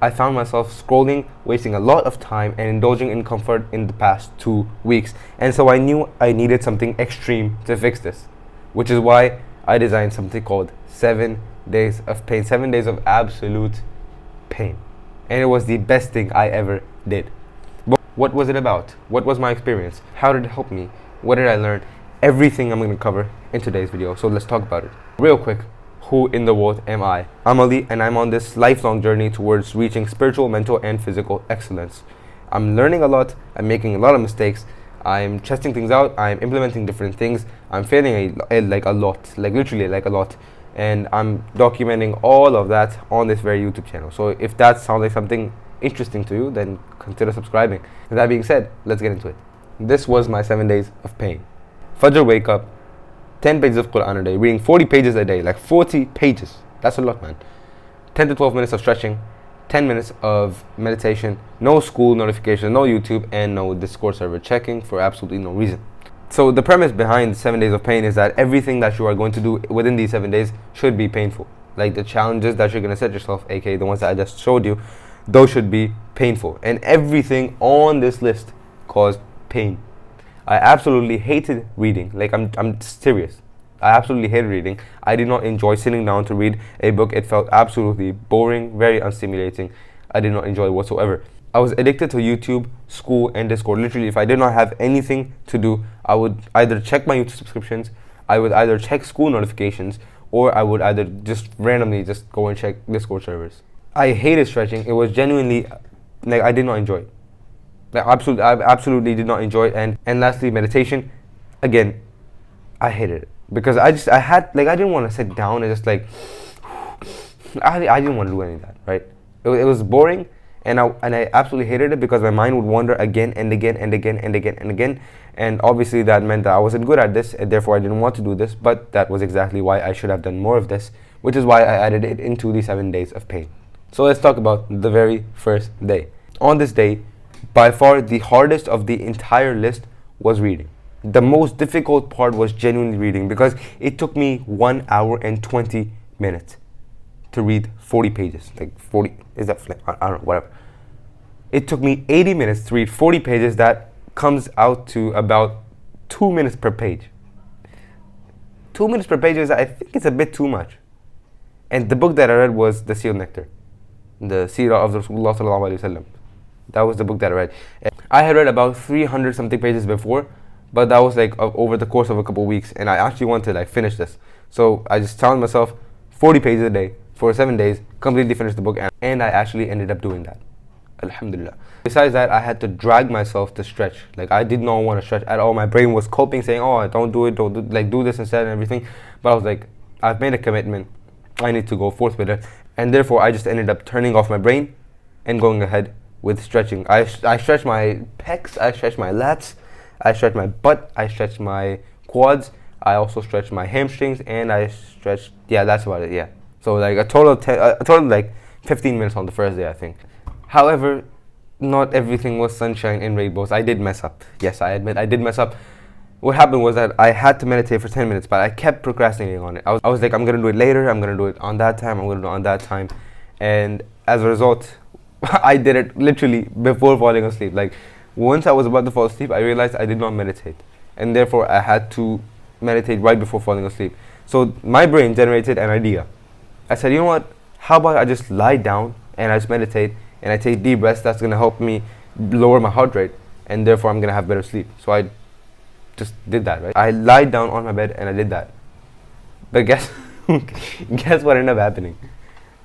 I found myself scrolling, wasting a lot of time, and indulging in comfort in the past 2 weeks. And so I knew I needed something extreme to fix this, which is why I designed something called 7 Days of Pain. 7 days of absolute pain. And it was the best thing I ever did. But what was it about? What was my experience? How did it help me? What did I learn? Everything I'm going to cover in today's video. So let's talk about it. Real quick, who in the world am I? I'm Ali, and I'm on this lifelong journey towards reaching spiritual, mental, and physical excellence. I'm learning a lot. I'm making a lot of mistakes. I'm testing things out. I'm implementing different things. I'm failing a lot, literally a lot. And I'm documenting all of that on this very YouTube channel. So if that sounds like something interesting to you, then consider subscribing. With that being said, let's get into it. This was my 7 days of pain. Fajr wake up, 10 pages of Quran a day, reading 40 pages a day, 40 pages. That's a lot, man. 10 to 12 minutes of stretching, 10 minutes of meditation, no school notifications, no YouTube, and no Discord server checking for absolutely no reason. So the premise behind 7 days of pain is that everything that you are going to do within these 7 days should be painful. Like the challenges that you're going to set yourself, aka the ones that I just showed you, those should be painful. And everything on this list caused pain. I absolutely hated reading. I'm serious. I absolutely hated reading. I did not enjoy sitting down to read a book. It felt absolutely boring, very unstimulating. I did not enjoy it whatsoever. I was addicted to YouTube, school, and Discord. Literally, if I did not have anything to do, I would either check my YouTube subscriptions, I would either check school notifications, or I would either just randomly just go and check Discord servers. I hated stretching. It was genuinely, I did not enjoy it. I absolutely did not enjoy it. And lastly, meditation. Again, I hated it. Because I didn't want to sit down and just I didn't want to do any of that, right? It was boring. And I absolutely hated it because my mind would wander again and again and again and again and again. And obviously that meant that I wasn't good at this, and therefore I didn't want to do this. But that was exactly why I should have done more of this, which is why I added it into the 7 days of pain. So let's talk about the very first day. On this day, by far the hardest of the entire list was reading. The most difficult part was genuinely reading because it took me 1 hour and 20 minutes to read 40 pages. 40, is that, I don't know, whatever. It took me 80 minutes to read 40 pages. That comes out to about 2 minutes per page. 2 minutes per page I think it's a bit too much. And the book that I read was The Seal Nectar, the Seerah of Rasulullah sallallahu alaihi wasallam. That was the book that I read. I had read about 300 something pages before, but that was over the course of a couple of weeks, and I actually wanted to finish this. So I just challenged myself 40 pages a day for 7 days, completely finished the book, and I actually ended up doing that. Alhamdulillah. Besides that, I had to drag myself to stretch. I did not want to stretch at all. My brain was coping, saying, oh, don't do it, do this instead and everything. But I was I've made a commitment. I need to go forth with it. And therefore, I just ended up turning off my brain and going ahead with stretching. I stretched my pecs, I stretched my lats, I stretched my butt, I stretched my quads, I also stretched my hamstrings, and I stretched, yeah, that's about it, yeah. So a total 15 minutes on the first day, I think. However, not everything was sunshine and rainbows. I did mess up. Yes, I admit I did mess up. What happened was that I had to meditate for 10 minutes, but I kept procrastinating on it. I was I'm going to do it later, I'm going to do it on that time, I'm going to do it on that time. And as a result, I did it literally before falling asleep. Once I was about to fall asleep, I realized I did not meditate. And therefore, I had to meditate right before falling asleep. So my brain generated an idea. I said, you know what? How about I just lie down and I just meditate and I take deep breaths. That's going to help me lower my heart rate, and therefore I'm going to have better sleep. So I just did that, right? I lied down on my bed and I did that. But guess what ended up happening?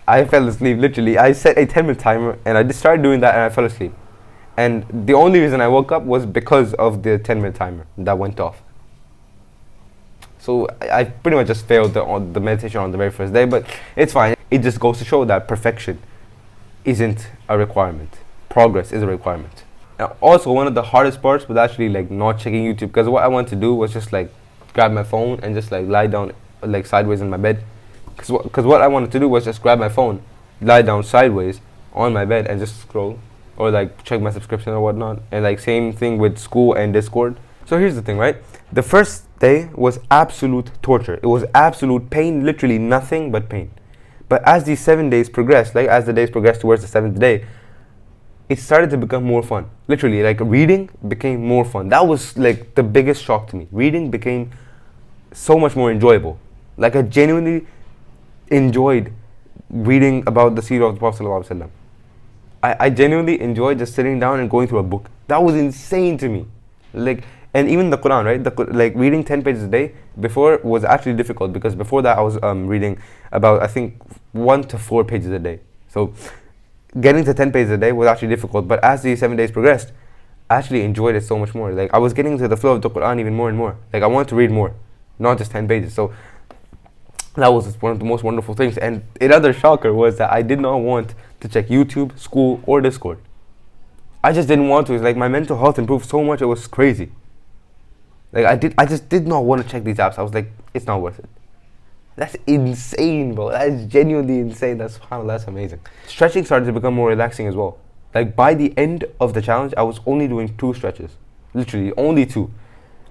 I fell asleep, literally. I set a 10-minute timer and I just started doing that and I fell asleep. And the only reason I woke up was because of the 10-minute timer that went off. So I pretty much just failed the meditation on the very first day, but it's fine. It just goes to show that perfection isn't a requirement. Progress is a requirement. Now, also, one of the hardest parts was actually not checking YouTube, because what I wanted to do was just grab my phone and just lie down sideways in my bed. Because what I wanted to do was just grab my phone, lie down sideways on my bed and just scroll, or check my subscription or whatnot. And same thing with school and Discord. So here's the thing, right? The first day was absolute torture. It was absolute pain, literally nothing but pain. But as these 7 days progressed, like as the days progressed towards the seventh day, it started to become more fun. Literally, like reading became more fun. That was like the biggest shock to me. Reading became so much more enjoyable. Like I genuinely enjoyed reading about the seerah of the Prophet ﷺ. I genuinely enjoyed just sitting down and going through a book. That was insane to me. Like, and even the Quran, right? Like reading 10 pages a day before was actually difficult, because before that I was reading about, I think, 1 to 4 pages a day. So getting to 10 pages a day was actually difficult. But as these 7 days progressed, I actually enjoyed it so much more. Like I was getting to the flow of the Quran even more and more. Like I wanted to read more, not just 10 pages. So that was one of the most wonderful things. And another shocker was that I did not want to check YouTube, school, or Discord. I just didn't want to. It's like my mental health improved so much, it was crazy. Like I just did not want to check these apps. I was like, it's not worth it. That's insane, bro. That is genuinely insane. SubhanAllah, that's amazing. Stretching started to become more relaxing as well. Like by the end of the challenge, I was only doing 2 stretches. Literally, only 2.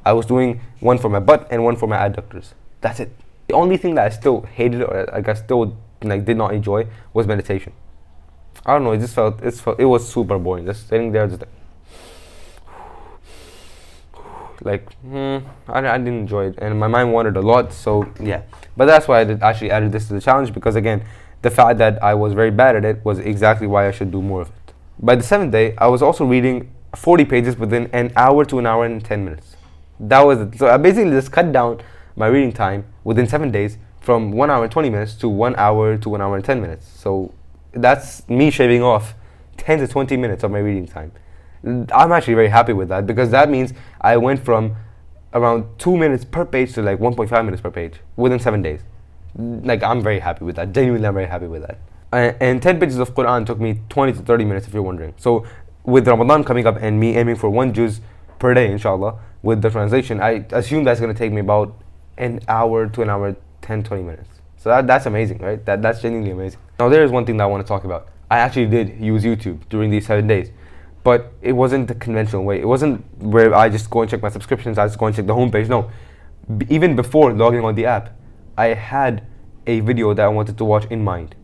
I was doing one for my butt and one for my adductors. That's it. The only thing that I still hated, or like I still like did not enjoy, was meditation. I don't know. It was super boring. Just sitting there, just I didn't enjoy it, and my mind wandered a lot. So yeah, but that's why I actually added this to the challenge, because again, the fact that I was very bad at it was exactly why I should do more of it. By the 7th day, I was also reading 40 pages within an hour to an hour and 10 minutes. That was it. So I basically just cut down my reading time within 7 days from 1 hour and 20 minutes to 1 hour to 1 hour and 10 minutes. So that's me shaving off 10 to 20 minutes of my reading time. I'm actually very happy with that, because that means I went from around 2 minutes per page to like 1.5 minutes per page within 7 days. Like I'm very happy with that. Genuinely, I'm very happy with that. And 10 pages of Quran took me 20 to 30 minutes, if you're wondering. So with Ramadan coming up and me aiming for 1 juz per day, inshallah, with the translation, I assume that's going to take me about an hour to an hour 20 minutes. So that's amazing, right? That's genuinely amazing. Now there is one thing that I want to talk about. I actually did use YouTube during these 7 days, but it wasn't the conventional way. It wasn't where I just go and check my subscriptions, I just go and check the homepage. No, even before logging on the app, I had a video that I wanted to watch in mind.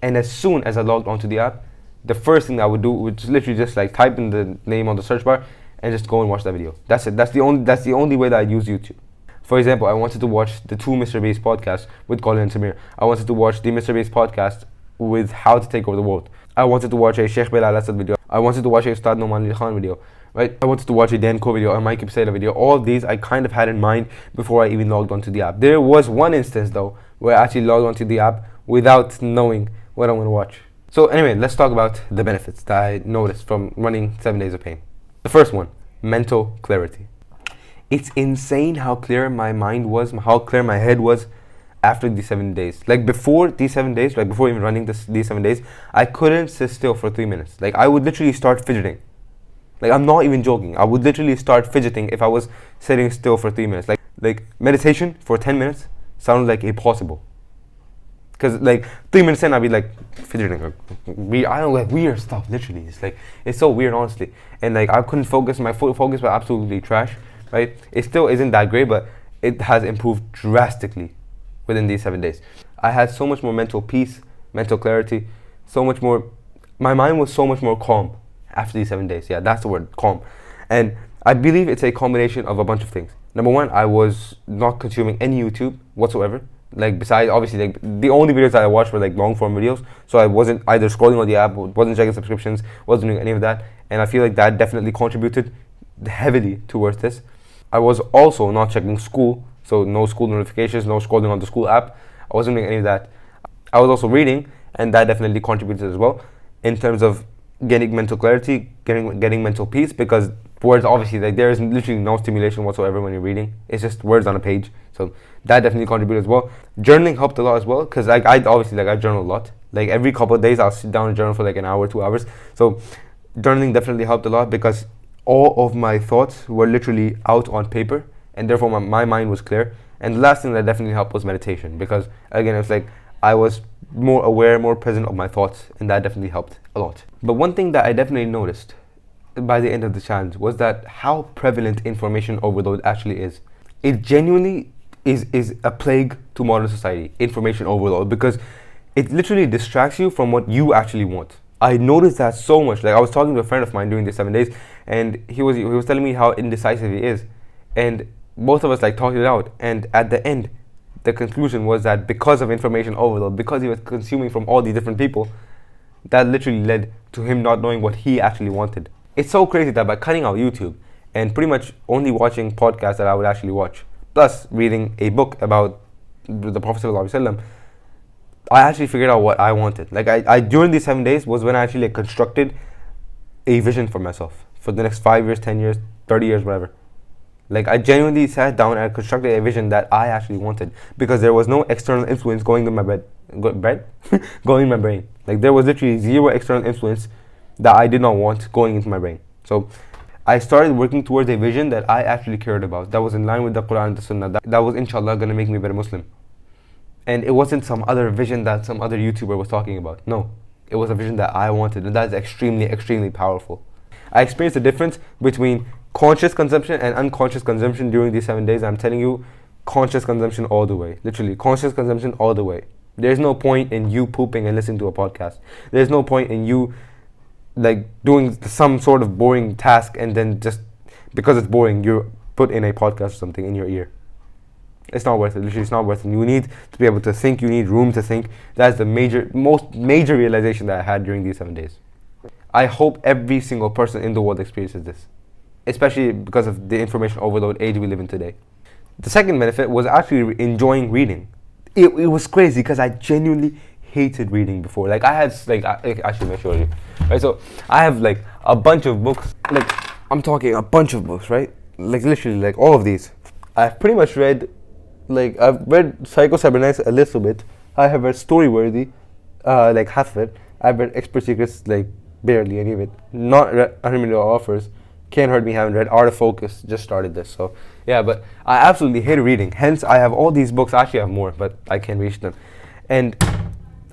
And as soon as I logged onto the app, the first thing I would do was literally just like type in the name on the search bar and just go and watch that video. That's it. That's the only way that I use YouTube. For example, I wanted to watch the 2 Mr. Beast podcasts with Colin and Samir. I wanted to watch the Mr. Beast podcast with How to Take Over the World. I wanted to watch a Sheikh Bilal Asad video. I wanted to watch a Ustad Noman Ali Khan video. Right? I wanted to watch a Dan Ko video, a Mike Ibsela video. All of these I kind of had in mind before I even logged onto the app. There was one instance though where I actually logged onto the app without knowing what I'm going to watch. So anyway, let's talk about the benefits that I noticed from running 7 Days of Pain. The first one, mental clarity. It's insane how clear my mind was, how clear my head was after these 7 days. Like before these 7 days, like before even running these 7 days, I couldn't sit still for 3 minutes. Like I would literally start fidgeting. Like I'm not even joking. I would literally start fidgeting if I was sitting still for 3 minutes. Like meditation for 10 minutes sounded like impossible. Because like 3 minutes in, I'd be like fidgeting. I don't know, like weird stuff. Literally, it's so weird, honestly. And like I couldn't focus. My focus was absolutely trash. Right? It still isn't that great, but it has improved drastically within these 7 days. I had so much more mental peace, mental clarity, so much more. My mind was so much more calm after these 7 days. Yeah, that's the word, calm. And I believe it's a combination of a bunch of things. Number one, I was not consuming any YouTube whatsoever. Like besides, obviously, like the only videos that I watched were like long form videos. So I wasn't either scrolling on the app, wasn't checking subscriptions, wasn't doing any of that. And I feel like that definitely contributed heavily towards this. I was also not checking school, so no school notifications, no scrolling on the school app. I wasn't doing any of that. I was also reading, and that definitely contributed as well in terms of getting mental clarity, getting mental peace, because words, obviously, like there is literally no stimulation whatsoever when you're reading. It's just words on a page. So that definitely contributed as well. Journaling helped a lot as well, because like I journal a lot. Like every couple of days I'll sit down and journal for like an hour, 2 hours. So journaling definitely helped a lot, because all of my thoughts were literally out on paper, and therefore my mind was clear. And the last thing that definitely helped was meditation, because again, it's like I was more aware, more present of my thoughts, and that definitely helped a lot. But one thing that I definitely noticed by the end of the challenge was that how prevalent information overload actually is. It genuinely is a plague to modern society, information overload, because it literally distracts you from what you actually want. I noticed that so much. Like I was talking to a friend of mine during the 7 days, and he was telling me how indecisive he is, and both of us like talked it out. And at the end, the conclusion was that because of information overload, because he was consuming from all these different people, that literally led to him not knowing what he actually wanted. It's so crazy that by cutting out YouTube and pretty much only watching podcasts that I would actually watch, plus reading a book about the Prophet ﷺ, I actually figured out what I wanted. Like I during these 7 days was when I actually like constructed a vision for myself for the next 5 years, 10 years, 30 years, whatever. Like I genuinely sat down and constructed a vision that I actually wanted because there was no external influence going in my going in my brain. Like there was literally zero external influence that I did not want going into my brain. So I started working towards a vision that I actually cared about, that was in line with the Quran and the Sunnah, that was inshallah gonna make me a better Muslim. And it wasn't some other vision that some other YouTuber was talking about. No, it was a vision that I wanted, and that's extremely, extremely powerful. I experienced the difference between conscious consumption and unconscious consumption during these 7 days. I'm telling you, conscious consumption all the way. Literally, conscious consumption all the way. There's no point in you pooping and listening to a podcast. There's no point in you like doing some sort of boring task and then just because it's boring, you put in a podcast or something in your ear. It's not worth it. Literally, it's not worth it. You need to be able to think. You need room to think. That's the most major realization that I had during these 7 days. I hope every single person in the world experiences this, especially because of the information overload age we live in today. The second benefit was actually enjoying reading. It was crazy because I genuinely hated reading before. Like I had I should make sure you. Right, so I have like a bunch of books. Like I'm talking a bunch of books, right? Like literally like all of these. I've pretty much read. Like I've read Psycho-Cybernetics a little bit. I have read Storyworthy, like half of it. I've read Expert Secrets, like barely any of it. Not read Unlimited Offers. Can't Hurt Me, haven't read. Art of Focus, just started this. So yeah, but I absolutely hate reading. Hence, I have all these books. I actually have more, but I can't reach them. And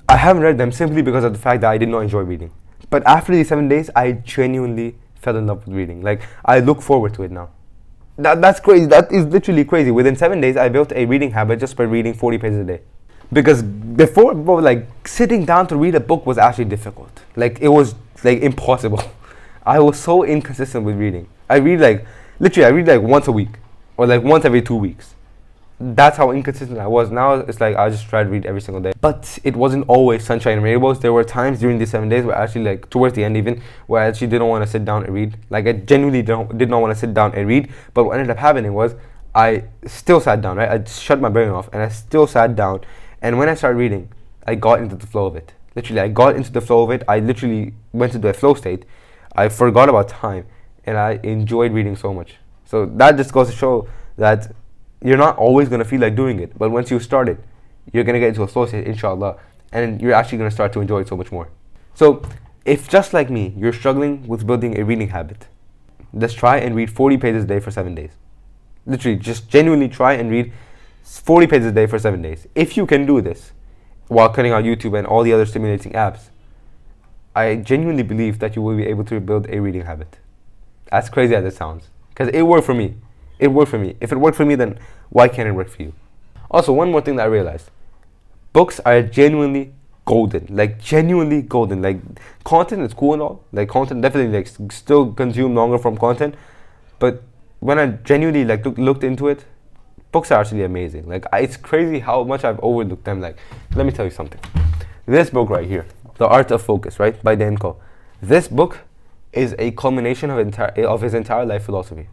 I haven't read them simply because of the fact that I did not enjoy reading. But after these 7 days, I genuinely fell in love with reading. Like I look forward to it now. That's crazy. That is literally crazy. Within 7 days, I built a reading habit just by reading 40 pages a day. Because before, like sitting down to read a book was actually difficult. Like it was like impossible. I was so inconsistent with reading. I read like once a week or like once every 2 weeks. That's how inconsistent I was. Now it's like I just try to read every single day. But it wasn't always sunshine and rainbows. There were times during these 7 days where actually like towards the end even where I actually didn't want to sit down and read. Like I genuinely did not want to sit down and read. But what ended up happening was I still sat down, right? I shut my brain off and I still sat down. And when I started reading, I got into the flow of it. Literally, I got into the flow of it. I literally went into a flow state. I forgot about time and I enjoyed reading so much. So that just goes to show that you're not always going to feel like doing it, but once you start it, you're going to get into a flow state, inshallah, and you're actually going to start to enjoy it so much more. So if just like me, you're struggling with building a reading habit, just try and read 40 pages a day for 7 days. Literally, just genuinely try and read 40 pages a day for 7 days. If you can do this while cutting out YouTube and all the other stimulating apps, I genuinely believe that you will be able to build a reading habit. As crazy as it sounds, because it worked for me. It worked for me. If it worked for me, then why can't it work for you? Also, one more thing that I realized. Books are genuinely golden. Like, genuinely golden. Like, content is cool and all. Like, content, definitely, like, still consume longer from content. But when I genuinely, like, looked into it, books are actually amazing. Like, it's crazy how much I've overlooked them. Like, let me tell you something. This book right here, The Art of Focus, right, by Dan Koh. This book is a culmination of his entire life philosophy.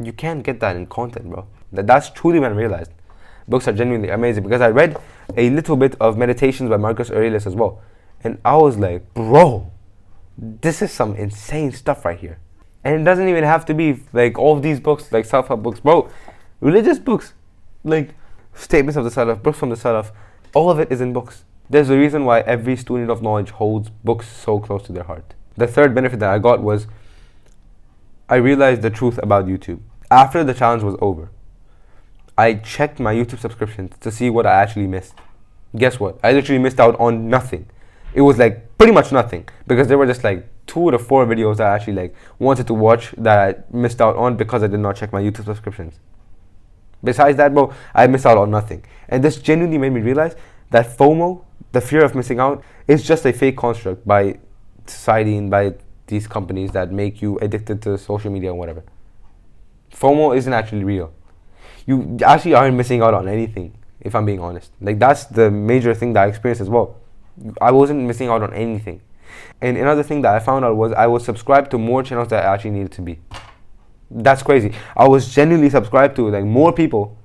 You can't get that in content, bro. That's truly when I realized books are genuinely amazing, because I read a little bit of Meditations by Marcus Aurelius as well, and I was like, bro, this is some insane stuff right here. And it doesn't even have to be like all of these books, like self-help books, bro. Religious books, like statements of the Salaf, books from the Salaf, all of it is in books. There's a reason why every student of knowledge holds books so close to their heart. The third benefit that I got was I realized the truth about YouTube. After the challenge was over, I checked my YouTube subscriptions to see what I actually missed. Guess what? I literally missed out on nothing. It was like pretty much nothing, because there were just like 2 to 4 videos that I actually like wanted to watch that I missed out on because I did not check my YouTube subscriptions. Besides that, bro, I missed out on nothing. And this genuinely made me realize That FOMO, the fear of missing out, is just a fake construct by society and by these companies that make you addicted to social media and whatever. FOMO isn't actually real. You actually aren't missing out on anything, if I'm being honest. Like, that's the major thing that I experienced as well. I wasn't missing out on anything. And another thing that I found out was I was subscribed to more channels that I actually needed to be. That's crazy. I was genuinely subscribed to like more people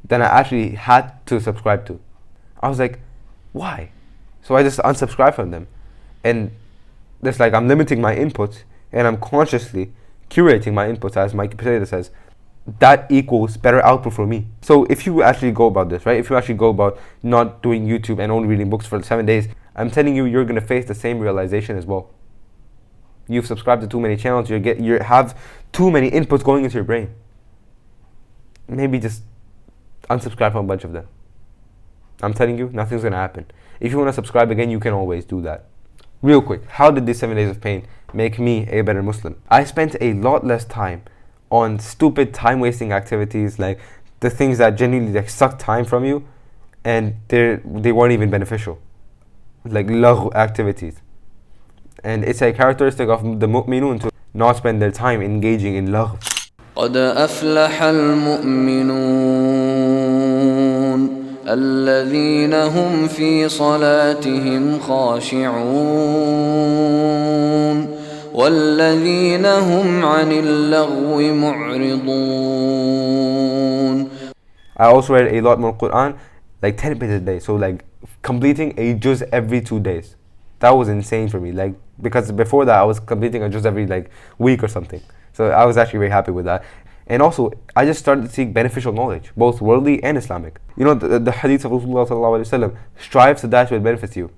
than I actually had to subscribe to. I was like, why? So I just unsubscribed from them. And it's like I'm limiting my inputs and I'm consciously curating my inputs, as Mike Potato says. That equals better output for me. So if you actually go about this, right? If you actually go about not doing YouTube and only reading books for 7 days, I'm telling you, you're gonna face the same realization as well. You've subscribed to too many channels. You have too many inputs going into your brain. Maybe just unsubscribe from a bunch of them. I'm telling you, nothing's gonna happen. If you wanna subscribe again, you can always do that. Real quick, how did these 7 days of pain make me a better Muslim? I spent a lot less time on stupid time-wasting activities, like the things that genuinely like suck time from you, and they weren't even beneficial, like lagh activities. And it's a characteristic of the mu'minun to not spend their time engaging in lagh. قد أفلح المؤمنون الذين هم في صلاتهم خاشعون والذين هم عن اللغو معرضون. I also read a lot more Quran, like 10 pages a day. So like completing a juz every 2 days. That was insane for me. Like, because before that I was completing a juz every like week or something. So I was actually very happy with that. And also, I just started to seek beneficial knowledge, both worldly and Islamic. You know, the hadith of Rasulullah strives to that which benefits you.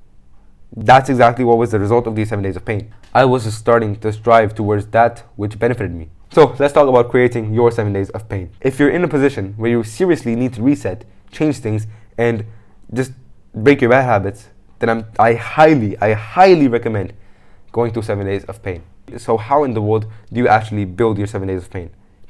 That's exactly what was the result of these 7 days of pain. I was just starting to strive towards that which benefited me. So let's talk about creating your 7 days of pain. If you're in a position where you seriously need to reset, change things, and just break your bad habits, then I highly recommend going through 7 days of pain. So how in the world do you actually build your 7 days of pain?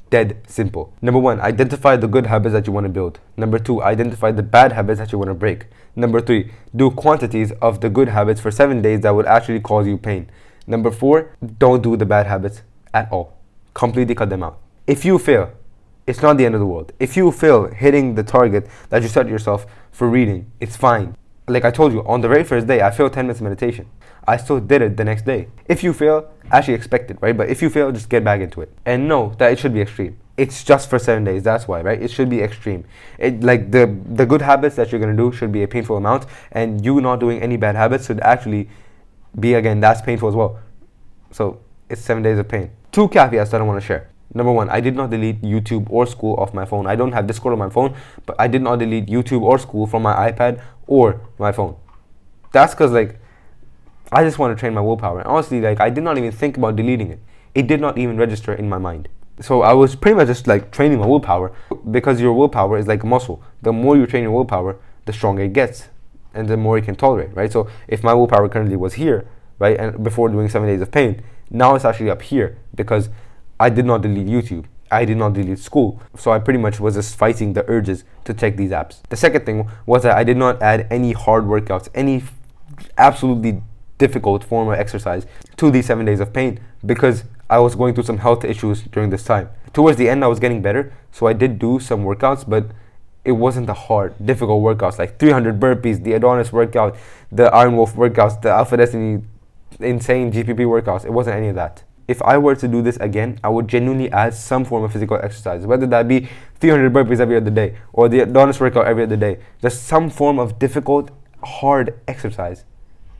Dead simple. Number 1, identify the good habits that you want to build. Number 2, identify the bad habits that you want to break. Number 3, do quantities of the good habits for 7 days that would actually cause you pain. Number 4, don't do the bad habits at all. Completely cut them out. If you fail, it's not the end of the world. If you fail hitting the target that you set yourself for reading, it's fine. Like I told you, on the very first day, I failed 10 minutes of meditation. I still did it the next day. If you fail, actually expect it, right? But if you fail, just get back into it. And know that it should be extreme. It's just for 7 days, that's why, right? It should be extreme. Like the good habits that you're gonna do should be a painful amount, and you not doing any bad habits should actually be, again, that's painful as well. So it's 7 days of pain. 2 caveats that I wanna share. Number 1, I did not delete YouTube or school off my phone. I don't have Discord on my phone, but I did not delete YouTube or school from my iPad or my phone. That's because like, I just want to train my willpower. And honestly, like, I did not even think about deleting it. It did not even register in my mind. So I was pretty much just like training my willpower, because your willpower is like a muscle. The more you train your willpower, the stronger it gets and the more you can tolerate, right? So if my willpower currently was here, right, and before doing 7 days of pain, now it's actually up here because I did not delete YouTube. I did not delete school. So I pretty much was just fighting the urges to check these apps. The second thing was that I did not add any hard workouts, any absolutely difficult form of exercise to these 7 days of pain, because I was going through some health issues during this time. Towards the end I was getting better, so I did do some workouts, but it wasn't the hard, difficult workouts like 300 burpees, the Adonis workout, the Iron Wolf workouts, the Alpha Destiny insane GPP workouts. It wasn't any of that. If I were to do this again, I would genuinely add some form of physical exercise, whether that be 300 burpees every other day or the Adonis workout every other day. Just some form of difficult, hard exercise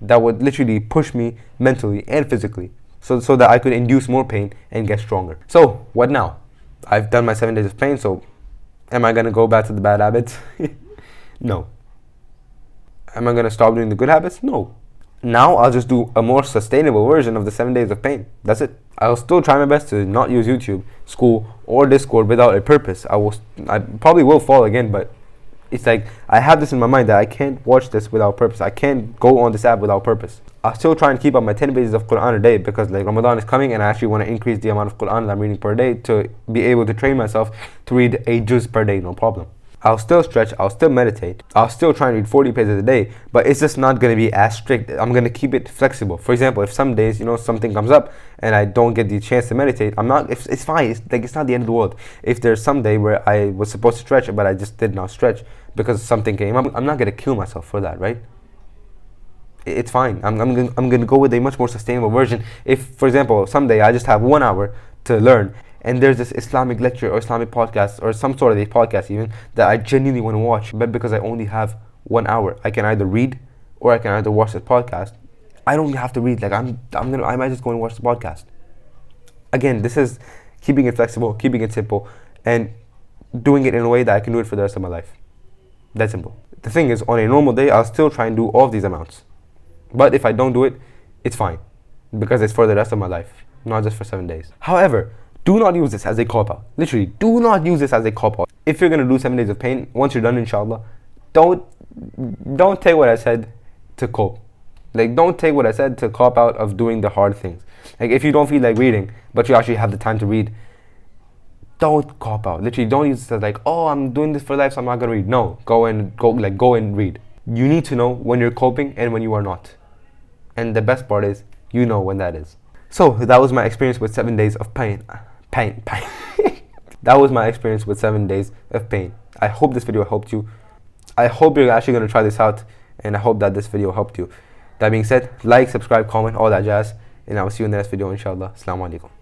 that would literally push me mentally and physically, so that I could induce more pain and get stronger. So what now? I've done my 7 days of pain, so am I gonna go back to the bad habits? No. Am I gonna stop doing the good habits? No. Now I'll just do a more sustainable version of the 7 days of pain. That's it. I'll still try my best to not use YouTube, school, or Discord without a purpose. I probably will fall again, but it's like I have this in my mind that I can't watch this without purpose. I can't go on this app without purpose. I'll still try and keep up my 10 pages of Quran a day, because like Ramadan is coming and I actually want to increase the amount of Quran that I'm reading per day to be able to train myself to read a juz per day, no problem. I'll still stretch, I'll still meditate, I'll still try and read 40 pages a day, but it's just not going to be as strict. I'm going to keep it flexible. For example, if some days, something comes up and I don't get the chance to meditate, it's fine. It's not the end of the world. If there's some day where I was supposed to stretch, but I just did not stretch because something came up, I'm not going to kill myself for that, right? It's fine. I'm going to go with a much more sustainable version. If, for example, someday I just have 1 hour to learn, and there's this Islamic lecture or Islamic podcast or some sort of a podcast even that I genuinely want to watch, but because I only have 1 hour, I can either read or I can either watch this podcast. I don't have to read. Like I might just go and watch the podcast. Again, this is keeping it flexible, keeping it simple, and doing it in a way that I can do it for the rest of my life. That's simple. The thing is, on a normal day, I'll still try and do all of these amounts. But if I don't do it, it's fine, because it's for the rest of my life, not just for 7 days. However, do not use this as a cop-out. Literally, do not use this as a cop-out. If you're going to do 7 days of pain, once you're done, inshallah, don't take what I said to cope. Like, don't take what I said to cop out of doing the hard things. Like, if you don't feel like reading, but you actually have the time to read, don't cop out. Literally, don't use this as like, oh, I'm doing this for life, so I'm not going to read. No, go and read. You need to know when you're coping and when you are not. And the best part is, you know when that is. So, that was my experience with 7 days of pain. That was my experience with 7 days of pain. I hope this video helped you. I hope you're actually going to try this out, and I hope that this video helped you. That being said, like, subscribe, comment, all that jazz, and I will see you in the next video, inshallah. Assalamu alaikum.